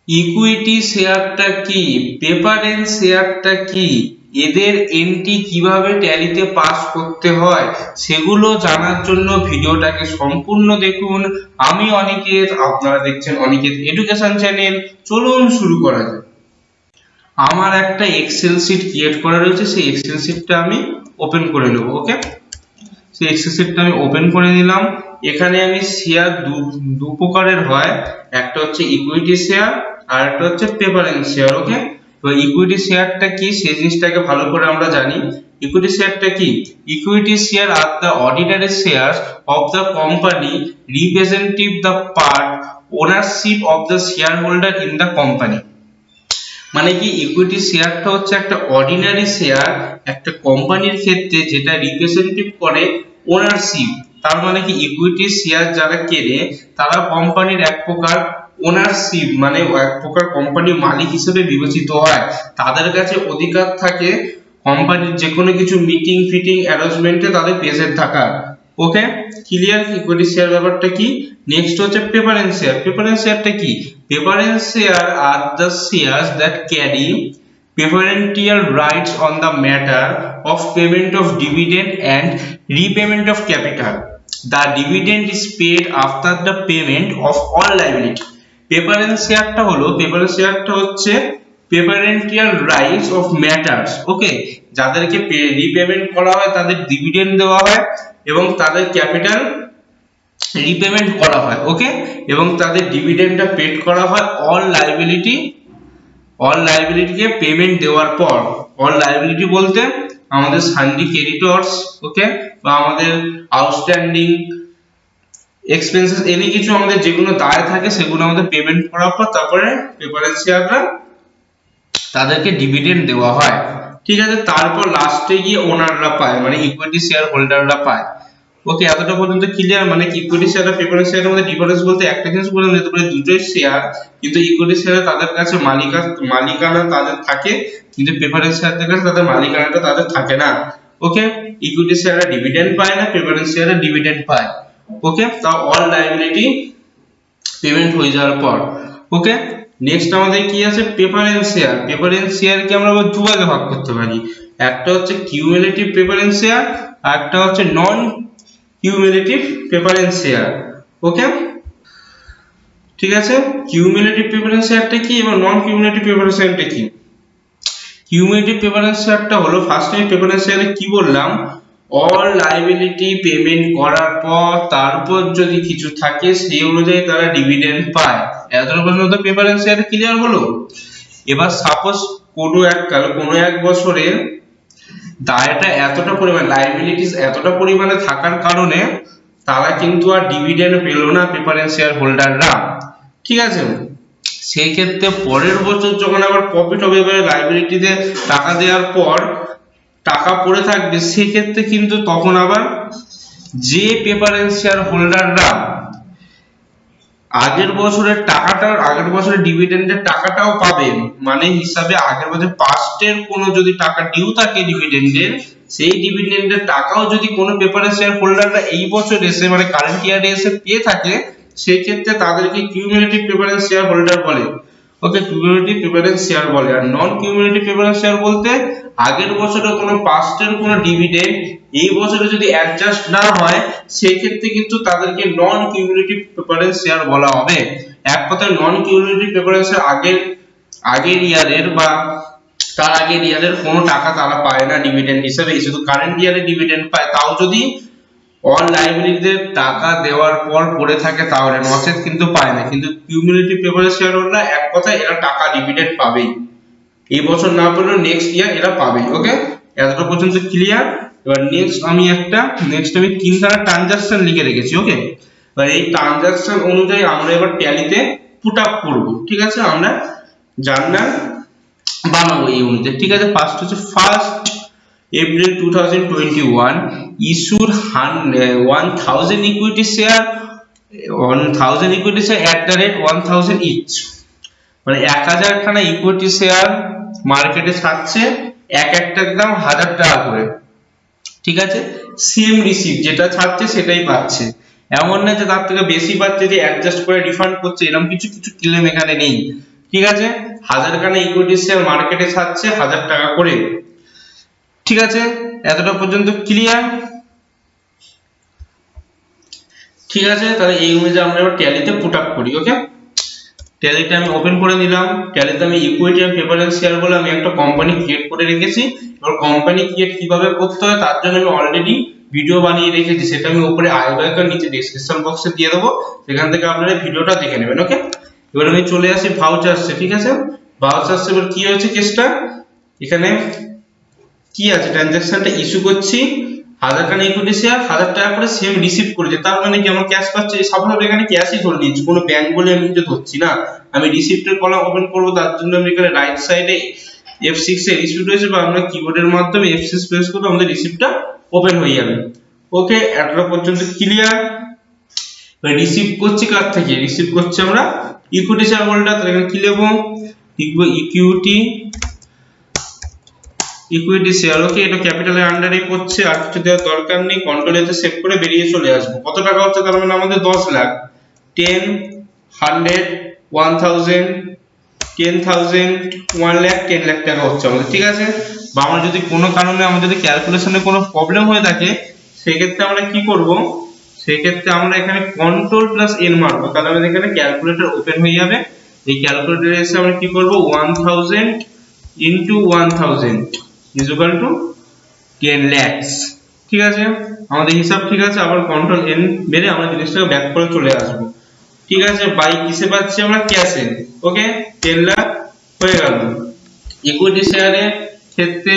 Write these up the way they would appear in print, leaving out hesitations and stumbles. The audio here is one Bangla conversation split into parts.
ইকুইটি শেয়ারটা কি, প্রেফারেন্স শেয়ারটা কি, এদের এন্ট্রি কিভাবে ট্যালিতে পাস করতে হয় সেগুলো জানার জন্য ভিডিওটাকে সম্পূর্ণ দেখুন। আমি অনিকেত, আপনারা দেখছেন অনিকেত এডুকেশন চ্যানেল। চলুন শুরু করা যাক। আমার একটা এক্সেল শিট ক্রিয়েট করা রয়েছে, সেই এক্সেল শিটটা আমি ওপেন করে নেব। ওকে, সেই এক্সেল শিটটা আমি ওপেন করে নিলাম। এখানে আমি শেয়ার দু প্রকারের হয়, একটা হচ্ছে ইকুইটি শেয়ার আর একটা হচ্ছে প্রেফারেন্স শেয়ার। ওকে, তো ইকুইটি শেয়ারটা কি সেই জিনিসটাকে ভালো করে আমরা জানি। ইকুইটি শেয়ারটা কি? Equity share are the ordinary share of the company representative the part ownership of the share holder in the company. মানে কি, ইকুইটি শেয়ারটা হচ্ছে একটা অর্ডিনারি শেয়ার একটা কোম্পানির ক্ষেত্রে, যেটা রিপ্রেজেন্টেটিভ করে ওনারশিপ। তার মানে কি, ইকুইটি শেয়ার যারা কেনে তারা কোম্পানির এক প্রকার ওনারশিপ, মানে এক প্রকার কোম্পানির মালিক হিসেবে বিবেচিত হয়। তাদের কাছে অধিকার থাকে কোম্পানির যে কোনো কিছু মিটিং ফিটিং অ্যারেঞ্জমেন্টে তাদের প্রেজেন্ট থাকার। ওকে, ক্লিয়ার ইকুইটি শেয়ার ব্যাপারটা কি। নেক্সট হচ্ছে প্রেফারেন্স শেয়ার। প্রেফারেন্স শেয়ারটা কি? Preference share are the shares that carry preferential rights on the matter of payment of dividend and repayment of capital. The dividend is paid after the payment of all liability. Preference শেয়ারটা হলো, প্রেফারেন্স শেয়ারটা হচ্ছে preferential rights of matters. ওকে, যাদেরকে রিপেমেন্ট করা হয় তাদের ডিভিডেন্ড দেওয়া হয় এবং তাদের ক্যাপিটাল রিপেমেন্ট করা হয়। ওকে, এবং তাদের ডিভিডেন্ডটা পেড করা হয় অল লাইবিলিটিকে পেমেন্ট দেওয়ার পর। অল লাইবিলিটি বলতে আমাদের সান্ডি ক্রেডিটরস, ওকে, বা আমাদের আউটস্ট্যান্ডিং এক্সপেন্সেস, এনি কিছু আমাদের যেগুলো দায় থাকে সেগুলো আমাদের পেমেন্ট করার পর তারপরে প্রেফারেন্স শেয়াররা তাদেরকে ডিভিডেন্ড দেওয়া হয়। ঠিক আছে, তারপর লাস্টে গিয়ে ওনাররা পায়, মানে ইকুইটি শেয়ার হোল্ডাররা পায়। ওকে, এতটা পর্যন্ত ক্লিয়ার। মানে ইকুইটি শেয়ার আর প্রেফারেন্স শেয়ারের মধ্যে ডিফারেন্স বলতে একটা জিনিস বলে নিতে পারে, দুটোই শেয়ার, কিন্তু ইকুইটি শেয়ারে তাদের কাছে মালিকানা তাদের থাকে, কিন্তু প্রেফারেন্স শেয়ারদের কাছে তাদের মালিকানাটা তাদের থাকে না। ওকে, ইকুইটি শেয়ারে ডিভিডেন্ড পায় না, প্রেফারেন্স শেয়ারে ডিভিডেন্ড পায়। ওকে, তাও অল লায়াবিলিটি পেমেন্ট হয়ে যাওয়ার পর। ওকে, নেক্সট আমাদের কি আছে? Preference share. প্রেফারেন্স শেয়ারকে আমরা দু ভাগে ভাগ করতে পারি, একটা হচ্ছে কিউমুলেটিভ প্রেফারেন্স শেয়ার আর একটা হচ্ছে নন কিউমুলেটিভ প্রেফারেন্স শেয়ার। ওকে, ঠিক আছে, কিউমুলেটিভ প্রেফারেন্স শেয়ারটা কি এবং নন কিউমুলেটিভ প্রেফারেন্স শেয়ারটা কি? কিউমুলেটিভ প্রেফারেন্স শেয়ারটা হলো, ফার্স্ট টাইম প্রেফারেন্স শেয়ারে কি বললাম, অল লায়াবিলিটি পেমেন্ট করার পর তারপর যদি কিছু থাকে সেই অনুযায়ী তারা ডিভিডেন্ড পায়। এতটা পর্যন্ত প্রেফারেন্স শেয়ারে ক্লিয়ার হলো। এবার সাপোজ কোনো এক বছরের দায়টা এতটা পরিমাণ, লায়াবিলিটিস এতটা পরিমাণে থাকার কারণে তারা কিন্তু আর ডিভিডেন্ড পেল না প্রেফারেন্স শেয়ার হোল্ডাররা। ঠিক আছে, সেই ক্ষেত্রে পরের বছর যখন আবার প্রফিট হবে, এবারে লায়াবিলিটিতে টাকা দেওয়ার পর টাকা পড়ে থাকবে, সেই ক্ষেত্রে কিন্তু তখন আবার যে প্রেফারেন্স শেয়ার হোল্ডাররা আগের বছরের ডিভিডেন্ডের টাকাটাও পাবে, মানে হিসাবে আগের বছর পাস্টের কোনো যদি টাকা ডিউ থাকে ডিভিডেন্ডের, সেই ডিভিডেন্ডের টাকাও যদি কোনো প্রেফারেন্স শেয়ার হোল্ডাররা এই বছর এসে, মানে কারেন্ট ইয়ারে এসে পেয়ে থাকে, সেই ক্ষেত্রে তাদেরকে কিউমুলেটিভ প্রেফারেন্স শেয়ার হোল্ডার বলে। ওকে, কিউমুলেটিভ প্রেফারেন্স শেয়ার বলে। আর নন কিউমুলেটিভ প্রেফারেন্স শেয়ার বলতে আগের বছরে কোনো পাস্টের কোনো ডিভিডেন্ড এই বছরে যদি অ্যাডজাস্ট না হয়, সেই ক্ষেত্রে কিন্তু তাদেরকে নন কিউমুলেটিভ প্রেফারেন্স শেয়ার বলা হবে। এক কথায় নন কিউমুলেটিভ প্রেফারেন্স এর আগের ইয়ারের বা তার আগের ইয়ারের কোনো টাকা তারা পায় না ডিভিডেন্ড হিসেবে, শুধু কারেন্ট ইয়ারে ডিভিডেন্ড পায়, তাও যদি অল লায়াবিলিটিতে টাকা দেওয়ার পর পড়ে থাকে তাহলে, নচেত কিন্তু পায় না। কিন্তু কিউমুলেটিভ প্রেফারেন্স শেয়ার হোল্ডার এক কথায় এরা টাকা ডিভিডেন্ড পাবেই, এই বছর না পেলেও নেক্সট ইয়ার এরা পাবে। ওকে, এতটা পর্যন্ত ক্লিয়ার। এবার নেক্সট আমি তিনখানা ট্রানজাকশন লিখে রেখেছি। ওকে, এবার এই ট্রানজাকশন অনুযায়ী আমরা এবার ট্যালিতে পুট আপ করব। ঠিক আছে, আমরা জার্নাল বানাবো এই অনুযায়ী। ঠিক আছে, ফার্স্ট হচ্ছে 1st April 2021 issued 1000 equity share at the rate 1000 each, মানে 1000 খানা ইকুইটি শেয়ার মার্কেটে ছাড়ছে, একটার দাম 1000 টাকা করে। ঠিক আছে, সেম রিসিভ যেটা ছাড়ছে সেটাই পাচ্ছে, এমন না যে তার থেকে বেশি পাচ্ছে যে অ্যাডজাস্ট করে রিফান্ড করছে, এরকম কিছু ক্লেম এখানে নেই। ঠিক আছে, 1000 খানা ইকুইটি শেয়ার মার্কেটে ছাড়ছে 1000 টাকা করে। ঠিক আছে, এতটা পর্যন্ত ক্লিয়ার? ঠিক আছে, তাহলে এই অনুযায়ী আমরা এবার ট্যালিতে পুট আপ করি। ওকে, ট্যালিটা আমি ওপেন করে নিলাম। ট্যালিতে আমি ইকুইটি আর প্রেফারেন্স শেয়ার বলে আমি একটা কোম্পানি ক্রিয়েট করে রেখেছি। এবার কোম্পানি ক্রিয়েট কিভাবে করতে হয় তার জন্য আমি অলরেডি ভিডিও বানিয়ে রেখেছি, সেটা আমি উপরে আই বাটন নিচে ডেসক্রিপশন বক্সে দিয়ে দেবো, সেখান থেকে আপনারা ভিডিওটা দেখে নেবেন। ওকে, এবার আমি চলে আসি ভাউচারসে। ঠিক আছে, ভাউচারসে এবার কি হয়েছে কেসটা, এখানে কি আছে, ট্রানজাকশনটা ইস্যু করছি 1000 খানা ইকুইটি শেয়ার 1000 টাকা করে সেম রিসিভ করেছে, তার মানে কি আমার ক্যাশ পাচ্ছে, সাপোজ এখানে ক্যাশই ধরে নিচ্ছি, কোনো ব্যাংক বলে আমি তো ধরছি না। আমি রিসিপ্টের কলাম ওপেন করব, তার জন্য আমি এখানে রাইট সাইডে F6 এ রিসিপ্ট রয়েছে, বা আমরা কিবোর্ডের মাধ্যমে F6 প্রেস করলে আমাদের রিসিপ্টটা ওপেন হয়ে যাবে। ওকে, এতটা পর্যন্ত ক্লিয়ার? রিসিভ করছি কার থেকে, রিসিভ করছি আমরা ইকুইটি শেয়ার হোল্ডার। তাহলে এখানে কি লিখব, লিখব ইকুইটি শেয়ার। ওকে, এটা ক্যাপিটালের আন্ডারে পড়ছে, আর কিছু দেওয়ার দরকার নেই, কন্ট্রোল এতে সেভ করে বেরিয়ে চলে আসবো। কত টাকা হচ্ছে, তার মানে আমাদের 10 লাখ, 10 100 1000 10,000 1 লাখ 10 লাখ টাকা হচ্ছে আমাদের। ঠিক আছে, বা আমরা যদি কোনো কারণে আমাদের যদি ক্যালকুলেশনে কোনো প্রবলেম হয়ে থাকে, সেই ক্ষেত্রে আমরা কি করব, সেই ক্ষেত্রে আমরা এখানে কন্ট্রোল প্লাস এন মারবো, তাহলে আমাদের এখানে ক্যালকুলেটর ওপেন হয়ে যাবে। এই ক্যালকুলেটরে এসে আমরা কি করব, 1000 into 1000 is equal to 10 lakhs। ঠিক আছে, আমাদের হিসাব ঠিক আছে। আবার কন্ট্রোল এন মেরে আমরা জিনিসটাকে ব্যাক করে চলে আসবো। ঠিক আছে, বাই কিসে পাচ্ছি আমরা, ক্যাশে। ওকে, 10 লাখ হয়ে গেল। ইকুইটি শেয়ারের ক্ষেত্রে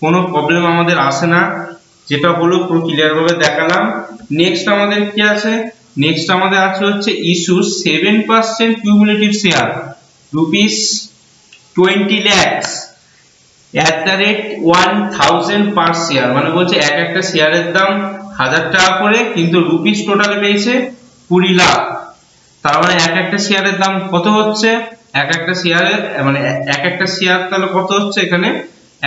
কোনো প্রবলেম আমাদের আসে না, যেটা হলো পুরো ক্লিয়ার ভাবে দেখালাম। নেক্সট আমাদের কি আছে, নেক্সট আমাদের আছে হচ্ছে ইস্যু 7% কিউমুলেটিভ শেয়ার ₹20 lakhs @1000 পার শেয়ার, মানে বলছে এক একটা শেয়ারের দাম 1000 টাকা করে, কিন্তু রুপিস টোটাল পেয়েছে 20 লাখ। তার মানে এক একটা শেয়ারের দাম কত হচ্ছে, এক একটা শেয়ারের মানে এক একটা শেয়ার তাহলে কত হচ্ছে, এখানে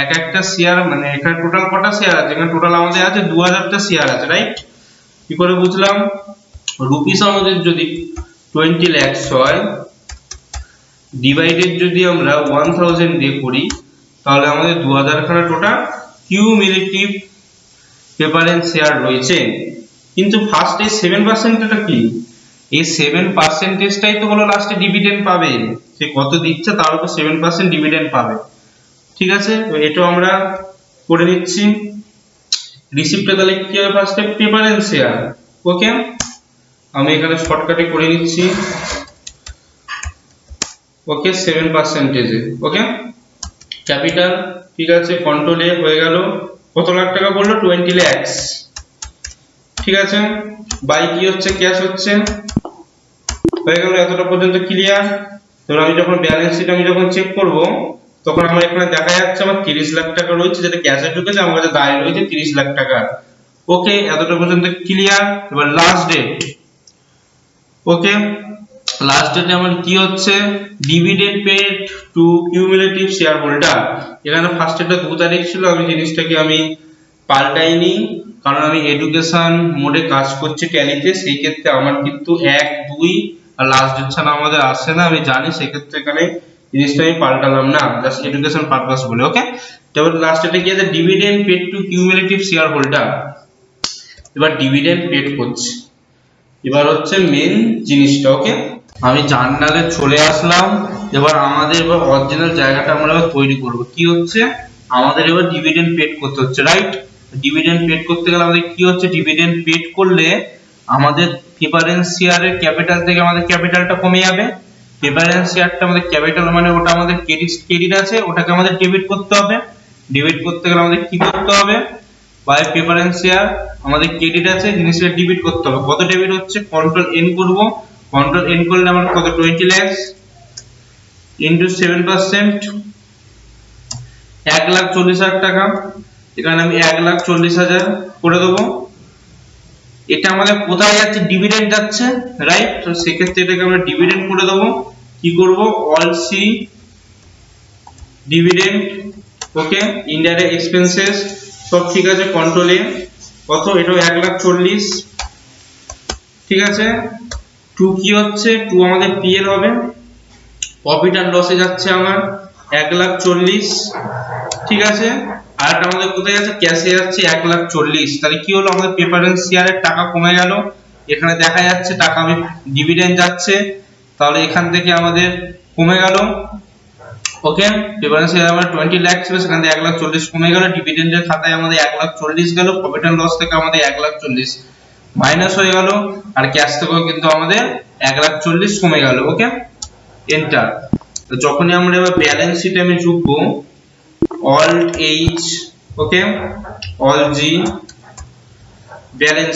এক একটা শেয়ার মানে এখানে টোটাল কটা শেয়ার আছে, এখানে টোটাল আমাদের আছে 2000 টা শেয়ার আছে, রাইট? কি করে বুঝলাম, রুপিস আমাদের যদি 20 lakhs হয়, ডিভাইডেড যদি আমরা 1000 দিয়ে করি, তাহলে আমাদের 2000 খানা টোটাল কিউমুলেটিভ প্রেফারেন্স শেয়ার রয়েছে। কিন্তু ফার্স্ট এই 7% টা কি, এই 7%টাই তো হলো লাস্টে ডিভিডেন্ড পাবে, সে কত দিচ্ছে তার উপর 7% ডিভিডেন্ড পাবে। ঠিক আছে, তো এটা আমরা করে নিচ্ছি। রিসিপ্টটা তাহলে কি হবে, ফার্স্টে প্রেফারেন্স শেয়ার। ওকে, আমি এখানে শর্টকাটে করে নিচ্ছি। ওকে, 7%। ওকে, ক্যাপিটাল, ঠিক আছে, কন্ট্রোল এ হয়ে গেল। কত লাখ টাকা বললো, 20 lakhs। ঠিক আছে, বাই কি হচ্ছে, ক্যাশ হচ্ছে, হয়ে গেল। এতটা পর্যন্ত ক্লিয়ার? এবার আমি যখন ব্যালেন্স শিট আমি যখন চেক করব, তখন আমার এখানে দেখা যাচ্ছে আমার 30 লাখ টাকা রয়েছে, যেটা ক্যাশে ঢুকেছে, আমার কাছে দায় রয়েছে 30 লাখ টাকা। ওকে, এতটা পর্যন্ত ক্লিয়ার? এবার লাস্ট ডেট। ওকে, লাস্ট ডেটে আমার কি হচ্ছে, dividend paid to cumulative share holder. এখানে ফার্স্ট ডেটটা 2 তারিখ ছিল, আমি জিনিসটাকে আমি পাল্টাইনি, কারণ আমি এডুকেশন মোডে কাজ করছি ট্যালিতে, সেই ক্ষেত্রে আমার কিন্তু 1 2 আর লাস্ট ডেট ছাড়া আমাদের আসে না, আমি জানি, সেই ক্ষেত্রে এখানে জিনিসটা আমি পাল্টালাম না, জাস্ট এডুকেশন পারপাস বলে। ওকে, তারপর লাস্ট ডেটে কি আছে, dividend paid to cumulative share holder. এবার ডিভিডেন্ড পেড করছি, এবার হচ্ছে মেন জিনিসটা। ওকে, আমি জার্নালে চলে আসলাম। এবার আমাদের এবার অরিজিনাল জায়গাটা আমরা এবার তৈরি করব। কি হচ্ছে, আমাদের এবার ডিভিডেন্ড পেড করতে হচ্ছে, রাইট? ডিভিডেন্ড পেড করতে গেলে আমাদের কি হচ্ছে, ডিভিডেন্ড পেড করলে আমাদের প্রেফারেন্স শেয়ারের ক্যাপিটাল থেকে আমাদের ক্যাপিটালটা কমে যাবে। প্রেফারেন্স শেয়ারটা আমাদের ক্যাপিটাল মানে ওটা আমাদের ক্রেডিট আছে, ওটাকে আমাদের ডেবিট করতে হবে। ডেবিট করতে গেলে আমাদের কি করতে হবে, বাই প্রেফারেন্স শেয়ার আমাদের ক্রেডিট আছে, জিনিসটা ডেবিট করতে হবে। কত ডেবিট হচ্ছে, কন্ট্রোল এন করব, কন্ট্রোল এন করলে আমার কত, 20 lakhs ইনটু 7%, 1,40,000 টাকা। এখানে আমি 1,40,000 করে দেবো। এটা আমাদের কোথায় যাচ্ছে, ডিভিডেন্ড যাচ্ছে, রাইট? তো সেক্ষেত্রে এটাকে আমরা ডিভিডেন্ড করে দেবো। কি করব, অল সি ডিভিডেন্ড। ওকে, ইনডাইরেক্ট এক্সপেন্সেস সব ঠিক আছে, কন্ট্রোল এ। কত, এটাও 1,40,000। ঠিক আছে, টু কি হচ্ছে, টু আমাদের পিএল হবে, প্রফিট আর লসে যাচ্ছে আমার 1,40,000, ঠিক আছে। আর এটা আমাদের কোথায় যাচ্ছে, ক্যাশে যাচ্ছে 1,40,000। তাহলে কি হলো, আমাদের প্রেফারেন্স শেয়ারের টাকা কমে গেল। এখানে দেখা যাচ্ছে টাকা আমি ডিভিডেন্ড যাচ্ছে, তাহলে এখান থেকে আমাদের কমে গেল। ওকে, প্রেফারেন্স শেয়ার আমার 20 লাখ ছিল, সেখান থেকে 1,40,000 কমে গেল। ডিভিডেন্ডের খাতায় আমাদের 1,40,000 গেল, প্রফিট এন্ড লস থেকে আমাদের 1,40,000 মাইনাস হয়ে গেল, আর ক্যাশ থেকেও কিন্তু আমাদের 1,40,000 কমে গেল। ওকে, এন্টার। তো যখনই আমরা এবার ব্যালেন্স শিট আমি ঢুকবো, অল্ট এইচ, ওকে, অল জি, ব্যালেন্স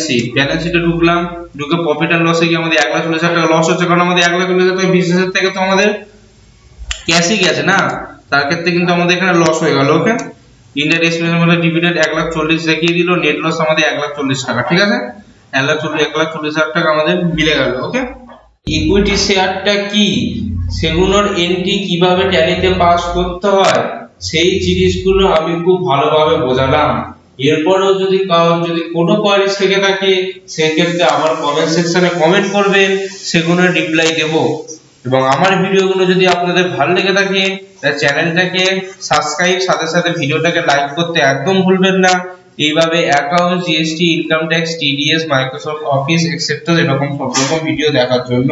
শিটে ঢুকলাম, ঢুকে প্রফিট এন্ড লসে গিয়ে আমাদের 1,40,000 টাকা লস হচ্ছে, কারণ আমাদের 1,40,000 টাকা 20,000 থেকে তো আমাদের ক্যাশই গেছে না, তার ক্ষেত্রে কিন্তু আমাদের এখানে লস হয়ে গেল। ওকে, ইন্ডিয়ান এক্সপ্রেসের মধ্যে ডিভিডেন্ড 1,40,000 দেখিয়ে দিল, নেট লস আমাদের 1,40,000 টাকা, ঠিক আছে। 1,40,000 টাকা আমাদের মিলে গেল। ওকে, ইকুইটি শেয়ারটা কি, সেগুলোর এন্ট্রি কিভাবে ট্যালিতে পাস করতে হয়, সেই জিনিসগুলো আমি খুব ভালোভাবে বোঝালাম। এরপরেও যদি কারোর যদি কোনো কোয়ারি থেকে থাকে, সেক্ষেত্রে আমার কমেন্ট সেকশনে কমেন্ট করবেন, সেগুলোর রিপ্লাই দেব। এবং আমার ভিডিওগুলো যদি আপনাদের ভালো লেগে থাকে, তাহলে চ্যানেলটাকে সাবস্ক্রাইব, সাথে সাথে ভিডিওটাকে লাইক করতে একদম ভুলবেন না। এইভাবে account, GST, income tax, TDS, Microsoft office etcetera এরকম সব রকম ভিডিও দেখার জন্য।